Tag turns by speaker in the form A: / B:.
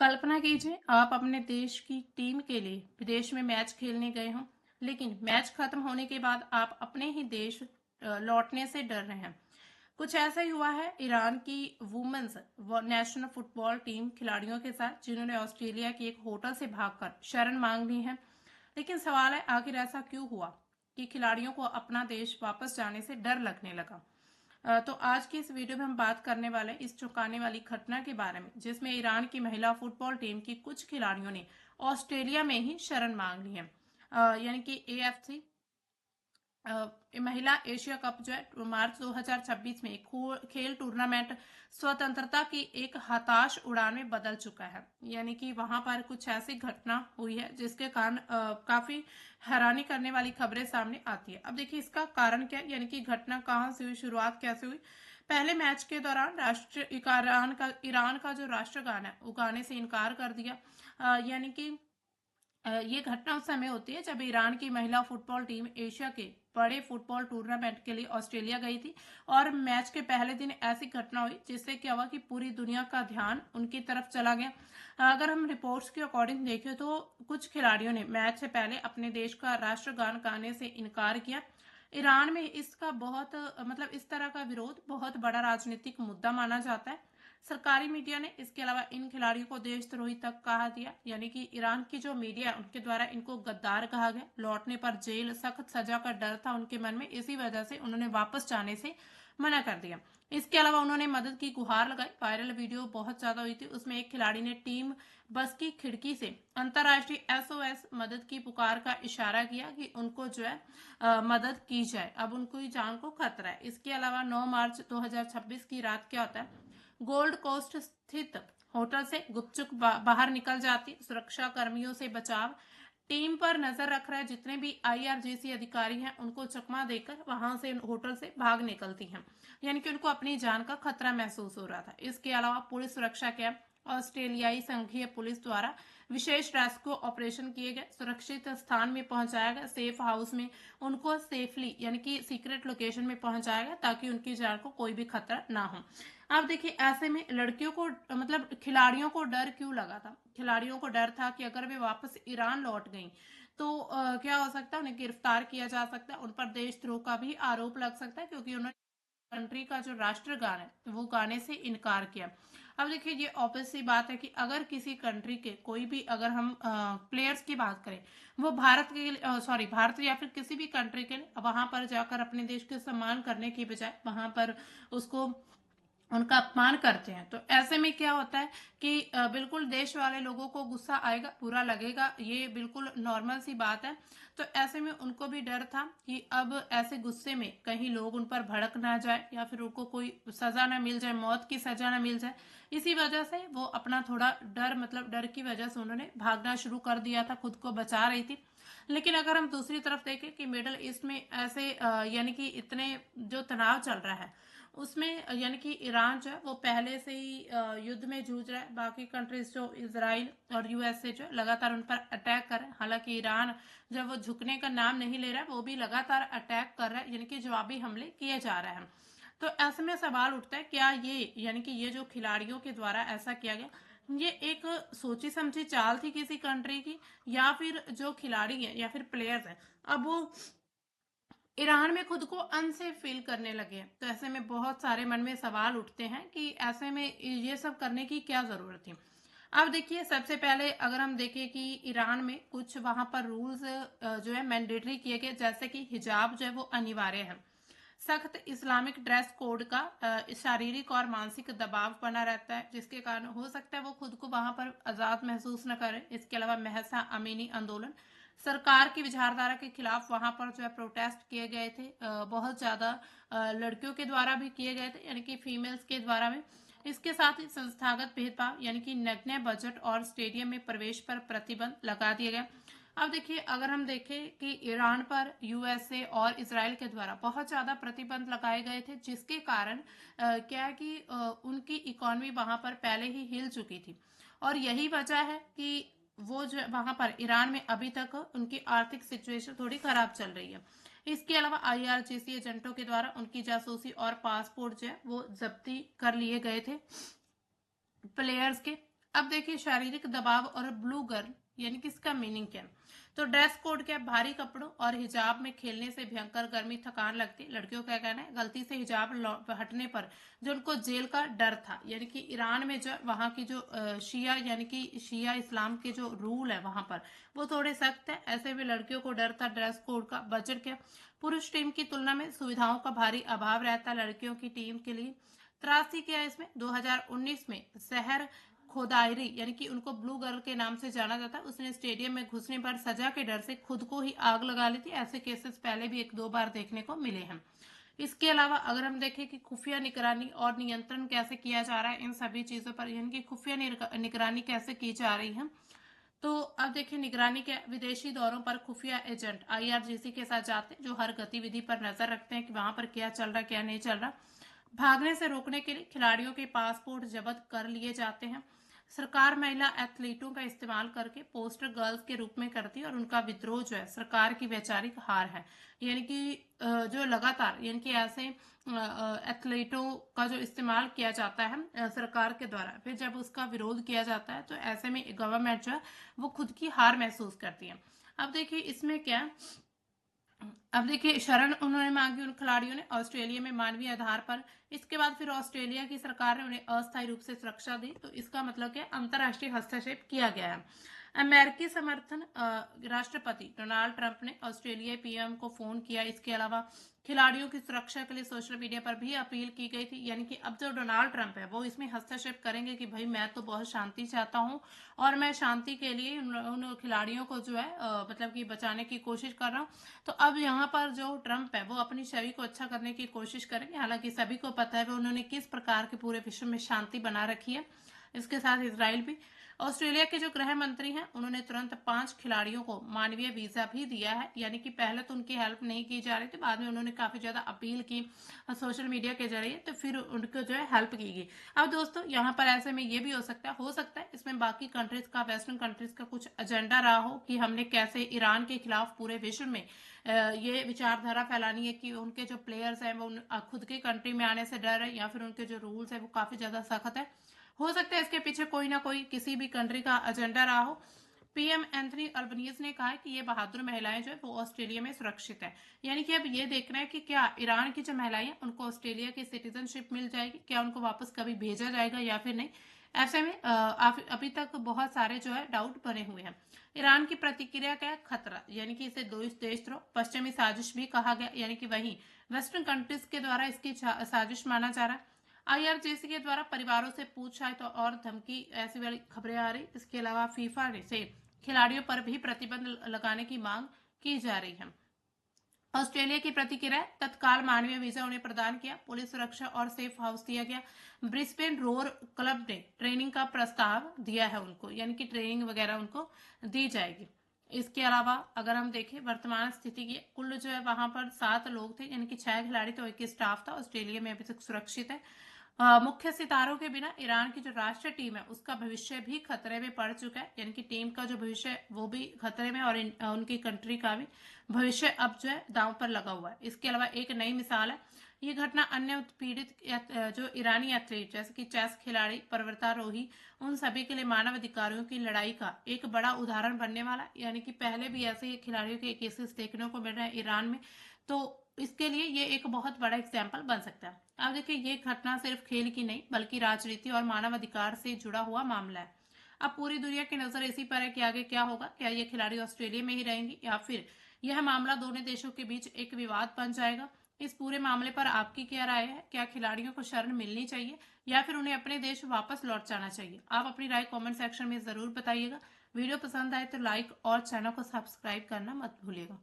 A: कल्पना कीजिए आप अपने देश की टीम के लिए विदेश में मैच खेलने गए हों, लेकिन मैच खत्म होने के बाद आप अपने ही देश लौटने से डर रहे हैं। कुछ ऐसा ही हुआ है ईरान की वुमेन्स नेशनल फुटबॉल टीम खिलाड़ियों के साथ, जिन्होंने ऑस्ट्रेलिया के एक होटल से भागकर शरण मांग ली है। लेकिन सवाल है, आखिर ऐसा क्यों हुआ कि खिलाड़ियों को अपना देश वापस जाने से डर लगने लगा। तो आज की इस वीडियो में हम बात करने वाले हैं इस चौंकाने वाली घटना के बारे में, जिसमें ईरान की महिला फुटबॉल टीम की कुछ खिलाड़ियों ने ऑस्ट्रेलिया में ही शरण मांग ली है। यानी कि एएफसी महिला एशिया कप जो है मार्च 2026 में एक खेल टूर्नामेंट स्वतंत्रता की एक हताश उड़ान में बदल चुका है। यानी कि वहां पर कुछ ऐसी घटना हुई है जिसके कारण काफी हैरानी करने वाली खबरें सामने आती है। अब देखिए इसका कारण क्या है, यानी कि घटना कहाँ से हुई, शुरुआत कैसे हुई। पहले मैच के दौरान ईरान का जो राष्ट्रगान है वो गाने से इनकार कर दिया। यानी कि ये घटना उस समय होती है जब ईरान की महिला फुटबॉल टीम एशिया के बड़े फुटबॉल टूर्नामेंट के लिए ऑस्ट्रेलिया गई थी। और मैच के पहले दिन ऐसी घटना हुई जिससे क्या हुआ कि पूरी दुनिया का ध्यान उनकी तरफ चला गया। अगर हम रिपोर्ट्स के अकॉर्डिंग देखें तो कुछ खिलाड़ियों ने मैच से पहले अपने देश का राष्ट्रगान गाने से इनकार किया। ईरान में इसका बहुत मतलब इस तरह का विरोध बहुत बड़ा राजनीतिक मुद्दा माना जाता है। सरकारी मीडिया ने इसके अलावा इन खिलाड़ियों को देशद्रोही तक कहा दिया। यानी कि ईरान की जो मीडिया है उनके द्वारा इनको गद्दार कहा गया। लौटने पर जेल, सख्त सजा का डर था उनके मन में, इसी वजह से उन्होंने वापस जाने से मना कर दिया। इसके अलावा उन्होंने मदद की गुहार लगाई। वायरल वीडियो बहुत ज्यादा हुई थी, उसमें एक खिलाड़ी ने टीम बस की खिड़की से अंतर्राष्ट्रीय एसओएस मदद की पुकार का इशारा किया कि उनको जो है मदद की जाए, अब उनको ही जान को खतरा है। इसके अलावा 9 मार्च 2026 की रात क्या होता है, गोल्ड कोस्ट स्थित होटल से गुपचुप बाहर निकल जाती, सुरक्षा कर्मियों से बचाव, टीम पर नजर रख रहे जितने भी आईआरजीसी अधिकारी हैं उनको चकमा देकर वहां से होटल से भाग निकलती हैं। यानी कि उनको अपनी जान का खतरा महसूस हो रहा था। इसके अलावा पुलिस सुरक्षा कैंप, ऑस्ट्रेलियाई संघीय पुलिस द्वारा विशेष रेस्क्यू ऑपरेशन किए गए, सुरक्षित स्थान में पहुंचाया गया, सेफ हाउस में उनको सेफली यानी कि सीक्रेट लोकेशन में पहुंचाया गया ताकि उनकी जान को कोई भी खतरा ना हो। अब देखिए ऐसे में लड़कियों को मतलब खिलाड़ियों को डर क्यों लगा था। खिलाड़ियों को डर था कि अगर वे वापस ईरान लौट गई तो क्या हो सकता है, उन्हें गिरफ्तार किया जा सकता है, उन पर देशद्रोह का भी आरोप लग सकता है, क्योंकि उन्होंने कंट्री का जो राष्ट्रगान है वो गाने से इनकार किया। अब देखिए ये ऑब्वियस सी बात है कि अगर किसी कंट्री के कोई भी, अगर हम प्लेयर्स की बात करें, वो भारत के सॉरी भारत या फिर किसी भी कंट्री के लिए वहां पर जाकर अपने देश के सम्मान करने की बजाय वहां पर उसको उनका अपमान करते हैं, तो ऐसे में क्या होता है कि बिल्कुल देश वाले लोगों को गुस्सा आएगा, बुरा लगेगा, ये बिल्कुल नॉर्मल सी बात है। तो ऐसे में उनको भी डर था कि अब ऐसे गुस्से में कहीं लोग उन पर भड़क ना जाए या फिर उनको कोई सजा ना मिल जाए, मौत की सजा ना मिल जाए। इसी वजह से वो अपना थोड़ा डर, मतलब डर की वजह से उन्होंने भागना शुरू कर दिया था, खुद को बचा रही थी। लेकिन अगर हम दूसरी तरफ देखें कि मिडल ईस्ट में ऐसे यानी कि इतने जो तनाव चल रहा है उसमें, यानी कि ईरान जो है वो पहले से ही युद्ध में जूझ रहा है। बाकी कंट्रीज जो इसराइल और यूएसए जो लगातार उन पर अटैक कर रहे हैं। हालांकि ईरान जब वो झुकने का नाम नहीं ले रहा है, वो भी लगातार अटैक कर रहा है, यानी कि जवाबी हमले किए जा रहे हैं। तो ऐसे में सवाल उठता है, क्या ये यानी कि ये जो खिलाड़ियों के द्वारा ऐसा किया गया, ये एक सोची समझी चाल थी किसी कंट्री की, या फिर जो खिलाड़ी है या फिर प्लेयर्स है अब वो ईरान में खुद को अनसेफ फील करने लगे। तो ऐसे में बहुत सारे मन में सवाल उठते हैं कि ऐसे में ये सब करने की क्या जरूरत थी। अब देखिए सबसे पहले अगर हम देखें कि ईरान में कुछ वहां पर रूल्स जो है मैंडेटरी किए गए, जैसे कि हिजाब जो है वो अनिवार्य है, सख्त इस्लामिक ड्रेस कोड का शारीरिक और मानसिक दबाव बना रहता है, जिसके कारण हो सकता है वो खुद को वहां पर आजाद महसूस न करें। इसके अलावा महसा अमीनी आंदोलन, सरकार की विचारधारा के खिलाफ वहां पर जो है प्रोटेस्ट किए गए थे, बहुत ज्यादा लड़कियों के द्वारा भी किए गए थे, यानी कि फीमेल्स के द्वारा भी। इसके साथ ही संस्थागत भेदभाव, यानी कि नग्न बजट और स्टेडियम में प्रवेश पर प्रतिबंध लगा दिया गया। अब देखिए अगर हम देखें कि ईरान पर यूएसए और इसराइल के द्वारा बहुत ज्यादा प्रतिबंध लगाए गए थे, जिसके कारण क्या है कि उनकी इकोनॉमी वहां पर पहले ही हिल चुकी थी। और यही वजह है कि वो जो वहां पर ईरान में अभी तक उनकी आर्थिक सिचुएशन थोड़ी खराब चल रही है। इसके अलावा आईआरजीसी एजेंटों के द्वारा उनकी जासूसी और पासपोर्ट जो है वो जब्ती कर लिए गए थे प्लेयर्स के। अब देखिए शारीरिक दबाव और ब्लू गर्ल यानी कि इसका मीनिंग क्या है। तो ड्रेस कोड क्या है, भारी कपड़ों और हिजाब में खेलने से भयंकर गर्मी थकान लगती है। लड़कियों का कहना है गलती से हिजाब हटने पर जो उनको जेल का डर था, यानी कि ईरान में जो वहाँ की जो शिया यानी कि शिया इस्लाम के जो रूल है वहां पर वो थोड़े सख्त है। ऐसे में लड़कियों को डर था ड्रेस कोड का। बजट क्या, पुरुष टीम की तुलना में सुविधाओं का भारी अभाव रहता है लड़कियों की टीम के लिए। त्रासदी क्या है इसमें, 2019 में शहर खोदायरी यानी कि उनको ब्लू गर्ल के नाम से जाना जाता है, उसने स्टेडियम में घुसने पर सजा के डर से खुद को ही आग लगा ली थी। ऐसे केसेस पहले भी एक दो बार देखने को मिले हैं। इसके अलावा अगर हम देखें कि खुफिया निगरानी और नियंत्रण कैसे किया जा रहा है इन सभी चीजों पर, यानी कि खुफिया निगरानी कैसे की जा रही है। तो अब देखिए निगरानी के विदेशी दौरों पर खुफिया एजेंट आईआरजीसी के साथ जाते हैं जो हर गतिविधि पर नजर रखते हैं कि वहां पर क्या चल रहा है क्या नहीं चल रहा। भागने से रोकने के लिए खिलाड़ियों के पासपोर्ट जब्त कर लिए जाते हैं। सरकार महिला एथलीटों का इस्तेमाल करके पोस्टर गर्ल्स के रूप में करती है और उनका विद्रोह जो है सरकार की वैचारिक हार है। यानी कि जो लगातार यानी कि ऐसे एथलीटों का जो इस्तेमाल किया जाता है सरकार के द्वारा, फिर जब उसका विरोध किया जाता है तो ऐसे में गवर्नमेंट जो है वो खुद की हार महसूस करती है। अब देखिए इसमें क्या, अब देखिए शरण उन्होंने मांगी उन खिलाड़ियों ने ऑस्ट्रेलिया में मानवीय आधार पर। इसके बाद फिर ऑस्ट्रेलिया की सरकार ने उन्हें अस्थायी रूप से सुरक्षा दी। तो इसका मतलब क्या, अंतर्राष्ट्रीय हस्तक्षेप किया गया है। अमेरिकी समर्थन राष्ट्रपति डोनाल्ड ट्रंप ने ऑस्ट्रेलिया पीएम को फोन किया। इसके अलावा खिलाड़ियों की सुरक्षा के लिए सोशल मीडिया पर भी अपील की गई थी। यानी कि अब जो डोनाल्ड ट्रंप है वो इसमें हस्तक्षेप करेंगे कि भाई मैं तो बहुत शांति चाहता हूँ और मैं शांति के लिए उन खिलाड़ियों को जो है मतलब कि बचाने की कोशिश कर रहा हूँ। तो अब यहाँ पर जो ट्रंप है वो अपनी छवि को अच्छा करने की कोशिश करेंगे। हालांकि सभी को पता है वो उन्होंने किस प्रकार के पूरे विश्व में शांति बना रखी है। इसके साथ इसराइल भी, ऑस्ट्रेलिया के जो गृह मंत्री हैं उन्होंने तुरंत 5 खिलाड़ियों को मानवीय वीजा भी दिया है। यानी कि पहले तो उनकी हेल्प नहीं की जा रही थी, बाद में उन्होंने काफी ज्यादा अपील की सोशल मीडिया के जरिए, तो फिर उनको जो है हेल्प की गई। अब दोस्तों यहाँ पर ऐसे में ये भी हो सकता है इसमें बाकी कंट्रीज का, वेस्टर्न कंट्रीज का कुछ एजेंडा रहा हो कि हमने कैसे ईरान के खिलाफ पूरे विश्व में ये विचारधारा फैलानी है कि उनके जो प्लेयर्स हैं वो खुद के कंट्री में आने से डर है या फिर उनके जो रूल्स है वो काफी ज्यादा सख्त है। हो सकता है इसके पीछे कोई ना कोई किसी भी कंट्री का एजेंडा रहा हो। पीएम एंथनी अल्बनीज ने कहा है कि ये बहादुर महिलाएं जो है वो ऑस्ट्रेलिया में सुरक्षित है। यानी कि अब ये देखना है कि क्या ईरान की जो महिलाएं हैं उनको ऑस्ट्रेलिया की सिटीजनशिप मिल जाएगी, क्या उनको वापस कभी भेजा जाएगा या फिर नहीं। ऐसे में अभी तक बहुत सारे जो है डाउट बने हुए हैं। ईरान की प्रतिक्रिया क्या है, खतरा, यानी कि इसे देशद्रोह पश्चिमी साजिश भी कहा गया। यानी कि वहीं वेस्टर्न कंट्रीज के द्वारा इसकी साजिश माना जा रहा है। आईआरजेसी के द्वारा परिवारों से पूछताछ तो और धमकी ऐसी वाली खबरें आ रही। इसके अलावा फीफा से खिलाड़ियों पर भी प्रतिबंध लगाने की मांग की जा रही है। ऑस्ट्रेलिया की प्रतिक्रिया, तत्काल मानवीय वीजा उन्हें प्रदान किया, पुलिस सुरक्षा और सेफ हाउस दिया गया। ब्रिस्बेन रोर क्लब ने ट्रेनिंग का प्रस्ताव दिया है उनको, यानी कि ट्रेनिंग वगैरह उनको दी जाएगी। इसके अलावा अगर हम देखें वर्तमान स्थिति की, कुल जो है वहां पर 7 लोग थे, यानी कि 6 खिलाड़ी तो एक स्टाफ था। ऑस्ट्रेलिया में अभी तक सुरक्षित है। मुख्य सितारों के बिना ईरान की जो राष्ट्रीय टीम है उसका भविष्य भी खतरे में पड़ चुका है। यानी कि टीम का जो भविष्य है वो भी खतरे में और उनकी कंट्री का भी भविष्य अब जो है दांव पर लगा हुआ है। इसके अलावा एक नई मिसाल है, ये घटना अन्य उत्पीड़ित जो ईरानी एथलीट जैसे कि चेस खिलाड़ी, पर्वतारोही, उन सभी के लिए मानव अधिकारों की लड़ाई का एक बड़ा उदाहरण बनने वाला। यानी कि पहले भी ऐसे खिलाड़ियों के केसेस देखने को मिल रहे हैं ईरान में, तो इसके लिए ये एक बहुत बड़ा एग्जाम्पल बन सकता है। अब देखिए ये घटना सिर्फ खेल की नहीं बल्कि राजनीति और मानव अधिकार से जुड़ा हुआ मामला है। अब पूरी दुनिया की नजर इसी पर है कि आगे क्या होगा, क्या ये खिलाड़ी ऑस्ट्रेलिया में ही रहेंगी या फिर यह मामला दोनों देशों के बीच एक विवाद बन जाएगा। इस पूरे मामले पर आपकी क्या राय है, क्या खिलाड़ियों को शरण मिलनी चाहिए या फिर उन्हें अपने देश वापस लौट जाना चाहिए? आप अपनी राय कमेंट सेक्शन में जरूर बताइएगा। वीडियो पसंद आए तो लाइक और चैनल को सब्सक्राइब करना मत भूलिएगा।